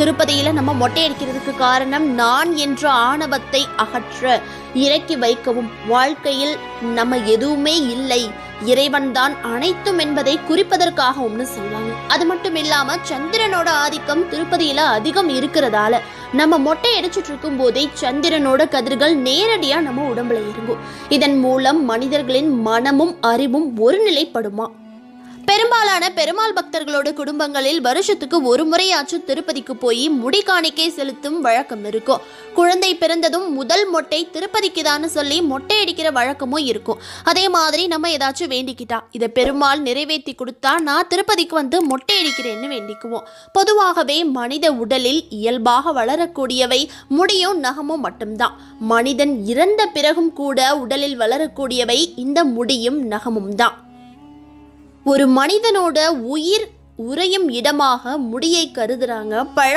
திருப்பதியில நம்ம மொட்டை அடிக்கிறதுக்கு காரணம் நான் என்ற ஆணவத்தை அகற்ற, இறக்கி வைக்கவும். வாழ்க்கையில் நம்ம எதுவுமே இல்லை, இறைவன் தான் அனைத்தும் என்பதை குறிப்பதற்காகவும்னு சொல்லுவாங்க. அது மட்டும் இல்லாம சந்திரனோட ஆதிக்கம் திருப்பதியில அதிகம் இருக்கிறதால நம்ம மொட்டை அடிச்சுட்டு இருக்கும் போதே சந்திரனோட கதிர்கள் நேரடியா நம்ம உடம்புல இறங்கும். இதன் மூலம் மனிதர்களின் மனமும் அறிவும் ஒருநிலைப்படுமா. பெரும்பாலான பெருமாள் பக்தர்களோட குடும்பங்களில் வருஷத்துக்கு ஒரு முறையாச்சும் திருப்பதிக்கு போய் முடி காணிக்கை செலுத்தும் வழக்கம் இருக்கும். குழந்தை பிறந்ததும் முதல் மொட்டை திருப்பதிக்கு தான் சொல்லி மொட்டை அடிக்கிற வழக்கமும் இருக்கும். அதே மாதிரி நம்ம ஏதாச்சும் வேண்டிக்கிட்டா இதை பெருமாள் நிறைவேற்றி கொடுத்தா நான் திருப்பதிக்கு வந்து மொட்டை அடிக்கிறேன்னு வேண்டிக்குவோம். பொதுவாகவே மனித உடலில் இயல்பாக வளரக்கூடியவை முடியும் நகமும் மட்டும்தான். மனிதன் இறந்த பிறகும் கூட உடலில் வளரக்கூடியவை இந்த முடியும் நகமும் தான். ஒரு மனிதனோட உயிர் உறையும் இடமாக முடியை கருதுறாங்க.